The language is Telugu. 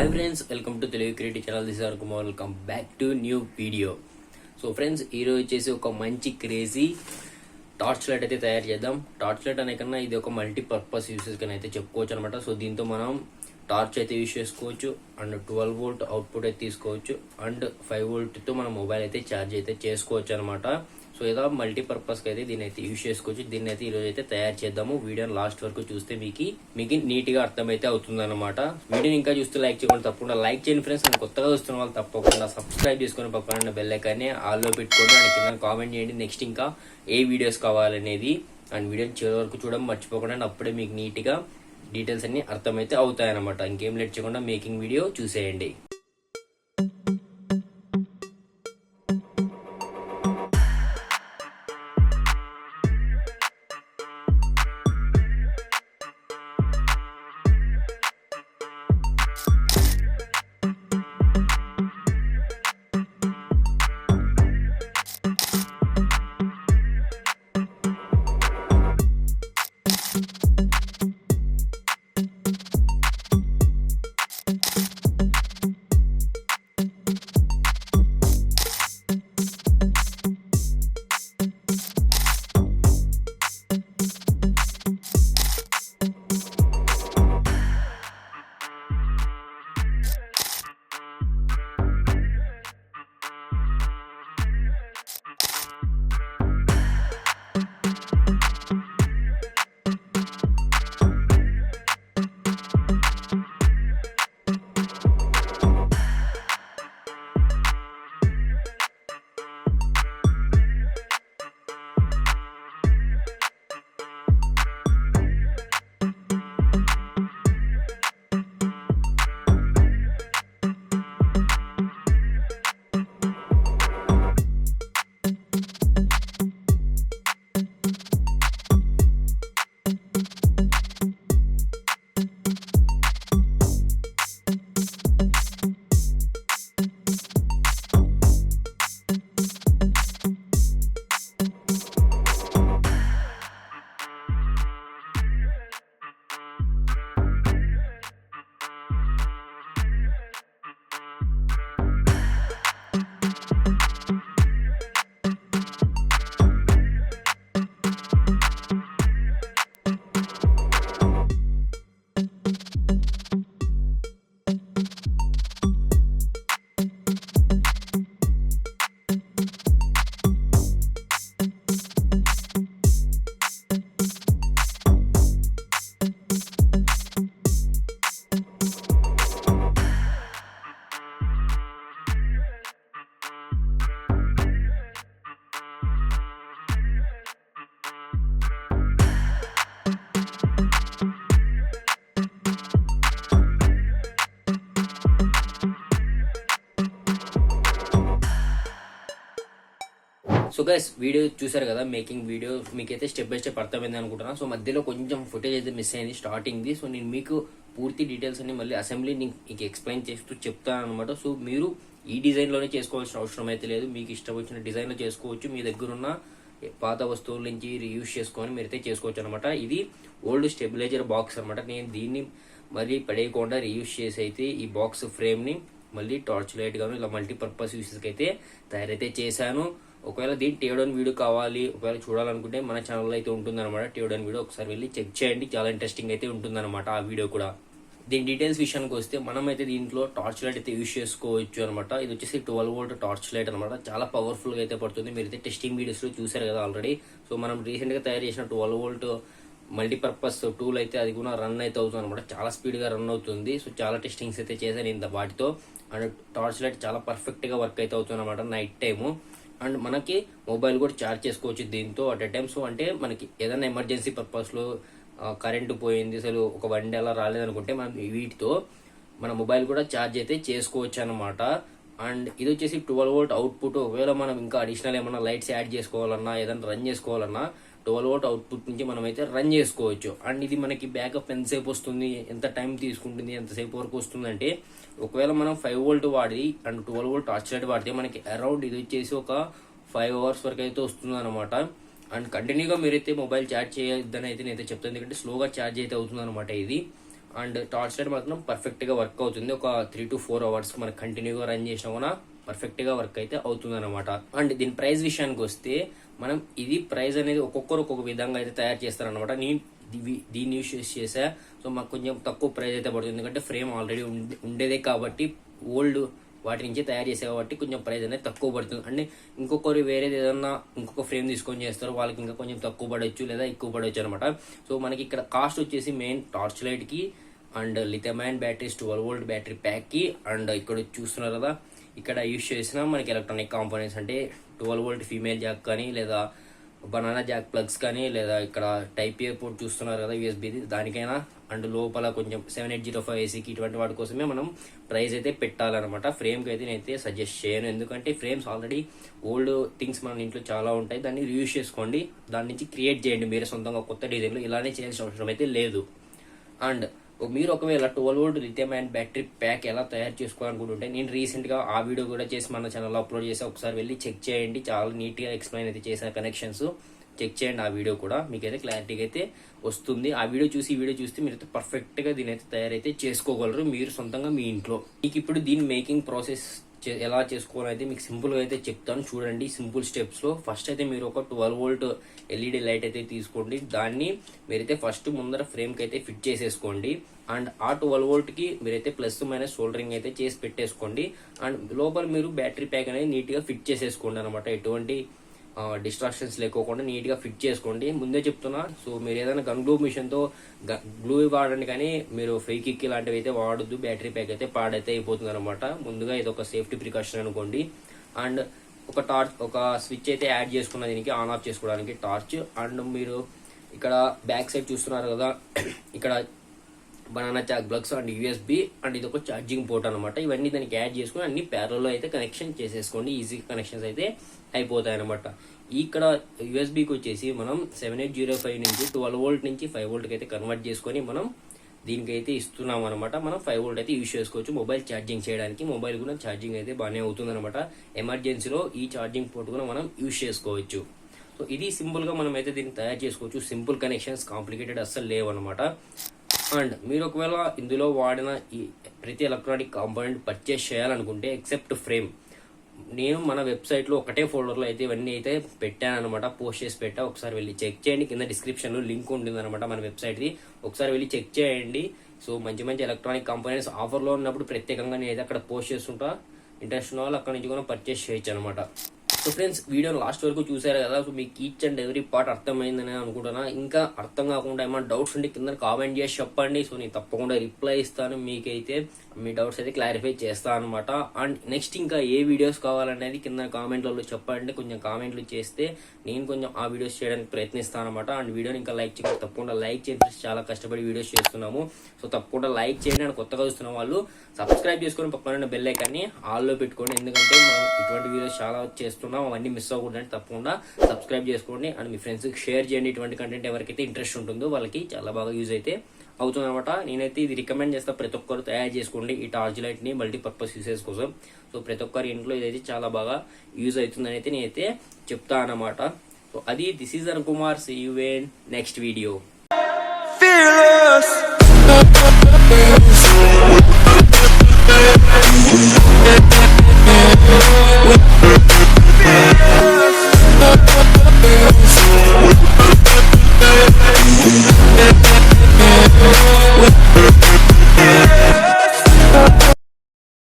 Hi friends, welcome to Telugu creative channel. This are Kumar. Welcome back to new video. So friends, ఈరోజు వచ్చేసి ఒక మంచి క్రేజీ టార్చ్ లైట్ అయితే తయారు చేద్దాం. టార్చ్ లైట్ అనే కన్నా ఇది ఒక మల్టీపర్పస్ యూసెస్ కన్నా అయితే చెప్పుకోవచ్చు అనమాట. సో దీంతో మనం టార్చ్ అయితే యూజ్ చేసుకోవచ్చు, అండ్ 12 వోల్ట్ అవుట్పుట్ అయితే తీసుకోవచ్చు, అండ్ 5 వోల్ట్తో మన మొబైల్ అయితే ఛార్జ్ అయితే చేసుకోవచ్చు అనమాట. సో ఏదో మల్టీపర్పస్కి అయితే దీన్ని అయితే యూజ్ చేసుకోవచ్చు. దీన్ని అయితే ఈరోజు అయితే తయారు చేద్దాము. వీడియోని లాస్ట్ వరకు చూస్తే మీకు నీట్గా అర్థమైతే అవుతుంది అనమాట. వీడియోని ఇంకా చూస్తే లైక్ చేయకుండా తప్పకుండా లైక్ చేయండి ఫ్రెండ్స్. అండ్ కొత్తగా చూస్తున్న వాళ్ళు తప్పకుండా సబ్స్క్రైబ్ చేసుకుని పక్కన బెల్ ఐకాన్ని ఆల్లో పెట్టుకోండి. అండ్ కింద కామెంట్ చేయండి నెక్స్ట్ ఇంకా ఏ వీడియోస్ కావాలనేది. అండ్ వీడియోని చివరి వరకు చూడడం మర్చిపోకుండా, అప్పుడే మీకు నీట్గా డీటెయిల్స్ అన్ని అర్థమైతే అవుతాయన్నమాట. ఇంకేం లేట్ చేయకుండా మేకింగ్ వీడియో చూసేయండి. సో గైస్, వీడియో చూసారు కదా, మేకింగ్ వీడియో మీకైతే స్టెప్ బై స్టెప్ అర్థమైంది అనుకుంటున్నాను. సో మధ్యలో కొంచెం ఫుటేజ్ అయితే మిస్ అయింది స్టార్టింగ్ది. సో నేను మీకు పూర్తి డీటెయిల్స్ అన్ని మళ్ళీ అసెంబ్లీ మీకు ఎక్స్ప్లెయిన్ చేస్తూ చెప్తాను అనమాట. సో మీరు ఈ డిజైన్లోనే చేసుకోవాల్సిన అవసరం అయితే లేదు. మీకు ఇష్టం వచ్చిన డిజైన్లో చేసుకోవచ్చు. మీ దగ్గర ఉన్న పాత వస్తువుల నుంచి రీయూజ్ చేసుకొని మీరైతే చేసుకోవచ్చు అనమాట. ఇది ఓల్డ్ స్టెబిలైజర్ బాక్స్ అనమాట. నేను దీన్ని మళ్ళీ పడేయకుండా రీయూజ్ చేసి అయితే ఈ బాక్స్ ఫ్రేమ్ని మళ్ళీ టార్చ్ లైట్ గాను ఇలా మల్టీపర్పస్ యూసెస్కి అయితే తయారైతే చేశాను. ఒకవేళ దీని టేవడన్ వీడియో కావాలి, ఒకవేళ చూడాలనుకుంటే మన ఛానల్లో అయితే ఉంటుందన్నమాట. టేవడన్ వీడియో ఒకసారి వెళ్ళి చెక్ చేయండి, చాలా ఇంట్రెస్టింగ్ అయితే ఉంటుందన్నమాట ఆ వీడియో కూడా. దీని డీటెయిల్స్ విషయానికి వస్తే మనం అయితే దీంట్లో టార్చ్ లైట్ అయితే యూజ్ చేసుకోవచ్చు అనమాట. ఇది వచ్చేసి 12 వోల్ట్ టార్చ్ లైట్ అనమాట. చాలా పవర్ఫుల్గా అయితే పడుతుంది. మీరైతే టెస్టింగ్ వీడియోస్లో చూసారు కదా ఆల్రెడీ. సో మనం రీసెంట్గా తయారు చేసిన 12 వోల్ట్ మల్టీపర్పస్ టూల్ అయితే అది కూడా రన్ అయితే అవుతుంది అనమాట. చాలా స్పీడ్గా రన్ అవుతుంది. సో చాలా టెస్టింగ్స్ అయితే చేశాను వాటితో. అండ్ టార్చ్ లైట్ చాలా పర్ఫెక్ట్గా వర్క్ అయితే అవుతుంది అనమాట నైట్ టైము. అండ్ మనకి మొబైల్ కూడా ఛార్జ్ చేసుకోవచ్చు దీంతో అట్ ఎ టైమ్. సో అంటే మనకి ఏదైనా ఎమర్జెన్సీ పర్పస్లో కరెంటు పోయింది, అసలు ఒక 1 డే అలా రాలేదనుకుంటే మనం వీటితో మన మొబైల్ కూడా ఛార్జ్ అయితే చేసుకోవచ్చు అనమాట. అండ్ ఇది వచ్చేసి 12 వోల్ట్ అవుట్పుట్. ఒకవేళ మనం ఇంకా అడిషనల్ ఏమైనా లైట్స్ యాడ్ చేసుకోవాలన్నా, ఏదైనా రన్ చేసుకోవాలన్నా 12 వోల్ట్ అవుట్పుట్ నుంచి మనం అయితే రన్ చేసుకోవచ్చు. అండ్ ఇది మనకి బ్యాకప్ ఎంతసేపు వస్తుంది, ఎంత టైం తీసుకుంటుంది, ఎంతసేపు వరకు వస్తుంది అంటే, ఒకవేళ మనం 5 వోల్ట్ వాడి అండ్ 12 వోల్ట్ టార్చ్ లైట్ వాడితే మనకి అరౌండ్ ఇది వచ్చేసి ఒక 5 అవర్స్ వరకు అయితే వస్తుంది అనమాట. అండ్ కంటిన్యూగా మీరైతే మొబైల్ ఛార్జ్ చేయొద్దని అయితే నేనైతే చెప్తాను, ఎందుకంటే స్లోగా ఛార్జ్ అయితే అవుతుంది అనమాట ఇది. అండ్ టార్చ్ లైట్ మాత్రం పర్ఫెక్ట్ గా వర్క్ అవుతుంది. ఒక 3 to 4 అవర్స్ మనకు కంటిన్యూగా రన్ చేసినా కూడా పర్ఫెక్ట్ గా వర్క్ అయితే అవుతుంది అనమాట. అండ్ దీని ప్రైస్ విషయానికి వస్తే మనం ఇది ప్రైస్ అనేది ఒక్కొక్కరు ఒక్కొక్క విధంగా అయితే తయారు చేస్తారనమాట. నేను దీన్ని యూస్ చేసా, సో మాకు కొంచెం తక్కువ ప్రైస్ అయితే పడుతుంది. ఎందుకంటే ఫ్రేమ్ ఆల్రెడీ ఉండేదే కాబట్టి, ఓల్డ్ వాటి నుంచి తయారు చేసే కాబట్టి కొంచెం ప్రైస్ అనేది తక్కువ పడుతుంది. అంటే ఇంకొకరు వేరేది ఏదన్నా ఇంకొక ఫ్రేమ్ తీసుకొని చేస్తారు, వాళ్ళకి ఇంకా కొంచెం తక్కువ పడవచ్చు లేదా ఎక్కువ పడవచ్చు అనమాట. సో మనకి ఇక్కడ కాస్ట్ వచ్చేసి మెయిన్ టార్చ్ లైట్ కి and lithium ion batteries 12 volt battery pack కి, అండ్ ఇక్కడ చూస్తున్నారు కదా ఇక్కడ యూజ్ చేసిన మనకి ఎలక్ట్రానిక్ కాంపోనెంట్స్ అంటే 12 volt ఫీమేల్ జాక్ కానీ, లేదా బనానా జాక్ ప్లగ్స్ కానీ, లేదా ఇక్కడ టైప్ ఏ పోర్ట్ చూస్తున్నారు కదా యూఎస్బిది, దానికైనా అండ్ లోపల కొంచెం 7805 ఏసీకి ఇటువంటి వాటి కోసమే మనం ప్రైస్ అయితే పెట్టాలన్నమాట. ఫ్రేమ్కి అయితే నేనైతే సజెస్ట్ చేయను, ఎందుకంటే ఫ్రేమ్స్ ఆల్రెడీ ఓల్డ్ థింగ్స్ మన ఇంట్లో చాలా ఉంటాయి, దాన్ని రీయూజ్ చేసుకోండి, దాని నుంచి క్రియేట్ చేయండి మీరే సొంతంగా కొత్త డిజైన్లో, ఇలానే చేయాల్సిన అవసరం అయితే లేదు. అండ్ మీరు ఒకవేళ 12 volt lithium ion battery pack ఎలా తయారు చేసుకోవాలనుకుంటుంటే నేను రీసెంట్ గా ఆ వీడియో కూడా చేసి మన ఛానల్లో అప్లోడ్ చేసి ఒకసారి వెళ్ళి చెక్ చేయండి. చాలా నీట్ గా ఎక్స్ప్లెయిన్ అయితే చేసిన కనెక్షన్స్ చెక్ చేయండి. ఆ వీడియో కూడా మీకైతే క్లారిటీగా అయితే వస్తుంది. ఆ వీడియో చూస్తే మీరైతే పర్ఫెక్ట్ గా దీని అయితే తయారైతే చేసుకోగలరు మీరు సొంతంగా మీ ఇంట్లో. మీకు ఇప్పుడు దీని మేకింగ్ ప్రాసెస్ ఎలా చేసుకోవాలైతే మీకు సింపుల్ గా అయితే చెప్తాను చూడండి. సింపుల్ స్టెప్స్ లో ఫస్ట్ అయితే మీరు ఒక 12 volt ఎల్ఈడి లైట్ అయితే తీసుకోండి. దాన్ని మీరైతే ఫస్ట్ ముందర ఫ్రేమ్ కి అయితే ఫిట్ చేసేసుకోండి. అండ్ ఆ 12 volt కి మీరైతే ప్లస్ మైనస్ సోల్డరింగ్ అయితే చేసి పెట్టేసుకోండి. అండ్ లోపల మీరు బ్యాటరీ ప్యాక్ అనేది నీట్ గా ఫిట్ చేసేసుకోండి అనమాట. ఎటువంటి డిస్ట్రాక్షన్స్ లేకోకుండా నీట్ గా ఫిట్ చేసుకోండి. ముందే చెప్తున్నా, సో మీరు ఏదైనా గన్ గ్లూ మిషన్ తో గ్లూ వాడండి, కానీ మీరు ఫెవిక్విక్ ఇలాంటివి అయితే వాడద్దు. బ్యాటరీ ప్యాక్ అయితే పాడైతే అయిపోతుంది అనమాట. ముందుగా ఇది ఒక సేఫ్టీ ప్రికాషన్ అనుకోండి. అండ్ ఒక స్విచ్ అయితే యాడ్ చేసుకున్న దీనికి ఆన్ ఆఫ్ చేసుకోవడానికి టార్చ్. అండ్ మీరు ఇక్కడ బ్యాక్ సైడ్ చూస్తున్నారు కదా, ఇక్కడ banana Jack plugs and USB and ఇది ఒక ఛార్జింగ్ పోర్ట్ అనమాట. ఇవన్నీ దానికి యాడ్ చేసుకుని అన్ని ప్యారల్ లో అయితే కనెక్షన్ చేసేసుకోండి. ఈజీ కనెక్షన్స్ అయితే అయిపోతాయి అనమాట. ఇక్కడ యూఎస్బికి వచ్చేసి మనం 7805 నుంచి 12 volt నుంచి 5 volt కి అయితే కన్వర్ట్ చేసుకొని మనం దీనికైతే ఇస్తున్నాం అనమాట. మనం 5 volt అయితే యూజ్ చేసుకోవచ్చు మొబైల్ ఛార్జింగ్ చేయడానికి. మొబైల్ కూడా ఛార్జింగ్ అయితే బాగానే అవుతుంది అనమాట. ఎమర్జెన్సీలో ఈ ఛార్జింగ్ పోర్ట్ కూడా మనం యూజ్ చేసుకోవచ్చు. సో ఇది సింపుల్ గా మనం అయితే దీన్ని తయారు చేసుకోవచ్చు. సింపుల్ కనెక్షన్స్, కాంప్లికేటెడ్ అస్సలు లేవు అనమాట. అండ్ మీరు ఒకవేళ ఇందులో వాడిన ఈ ప్రతి ఎలక్ట్రానిక్ కాంపోనెంట్ పర్చేస్ చేయాలనుకుంటే ఎక్సెప్ట్ ఫ్రేమ్, నేను మన వెబ్సైట్ లో ఒకటే ఫోల్డర్ లో అయితే ఇవన్నీ అయితే పెట్టాను అనమాట, పోస్ట్ చేసి పెట్టా. ఒకసారి వెళ్ళి చెక్ చేయండి, కింద డిస్క్రిప్షన్ లో లింక్ ఉంటుంది అనమాట మన వెబ్సైట్ ది, ఒకసారి వెళ్ళి చెక్ చేయండి. సో మంచి మంచి ఎలక్ట్రానిక్ కాంపోనెంట్స్ ఆఫర్ లో ఉన్నప్పుడు ప్రత్యేకంగా నేనైతే అక్కడ పోస్ట్ చేస్తుంటా. ఇంట్రెస్ట్ ఉన్న వాళ్ళు అక్కడ నుంచి కూడా పర్చేస్ చేయొచ్చు అనమాట. సో ఫ్రెండ్స్, వీడియో లాస్ట్ వరకు చూసారు కదా. సో మీకు ఈచ్ అండ్ ఎవ్రీ పార్ట్ అర్థమైందని అనుకుంటున్నా. ఇంకా అర్థం కాకుండా ఏమైనా డౌట్స్ ఉంటే కింద కామెంట్ చేసి చెప్పండి. సో నేను తప్పకుండా రిప్లై ఇస్తాను. మీకైతే మీ డౌట్స్ అయితే క్లారిఫై చేస్తాను అనమాట. అండ్ నెక్స్ట్ ఇంకా ఏ వీడియోస్ కావాలనేది కింద కామెంట్లలో చెప్పండి. కొంచెం కామెంట్లు చేస్తే నేను కొంచెం ఆ వీడియోస్ చేయడానికి ప్రయత్నిస్తాను అనమాట. అండ్ వీడియోని ఇంకా లైక్ చేయండి, తప్పకుండా లైక్ చేయండి. చాలా కష్టపడి వీడియోస్ చేస్తున్నాము, సో తప్పకుండా లైక్ చేయండి. అండ్ కొత్తగా చూస్తున్న వాళ్ళు సబ్స్క్రైబ్ చేసుకొని పక్కన బెల్ ఐకాన్ని ఆల్లో పెట్టుకోండి, ఎందుకంటే మనం ఇటువంటి వీడియోస్ చాలా చేస్తున్నాం, అవన్నీ మిస్ అవ్వకూడదు. తప్పకుండా సబ్స్క్రైబ్ చేసుకోండి. అండ్ మీ ఫ్రెండ్స్ కి షేర్ చేయండి. ఇటువంటి కంటెంట్ ఎవరికైతే ఇంట్రెస్ట్ ఉంటుందో వాళ్ళకి చాలా బాగా యూజ్ అయితే అవుతుంది అనమాట. నేనైతే ఇది రికమెండ్ చేస్తా, ప్రతి ఒక్కరు తయారు చేసుకోండి ఈ టార్చ్ లైట్ ని మల్టీపర్పస్ యూసేజ్ కోసం. సో ప్రతి ఒక్కరి ఇంట్లో ఇదైతే చాలా బాగా యూజ్ అవుతుందని అయితే నేనైతే చెప్తా అనమాట. సో అది this is Anukumar, see you in next video.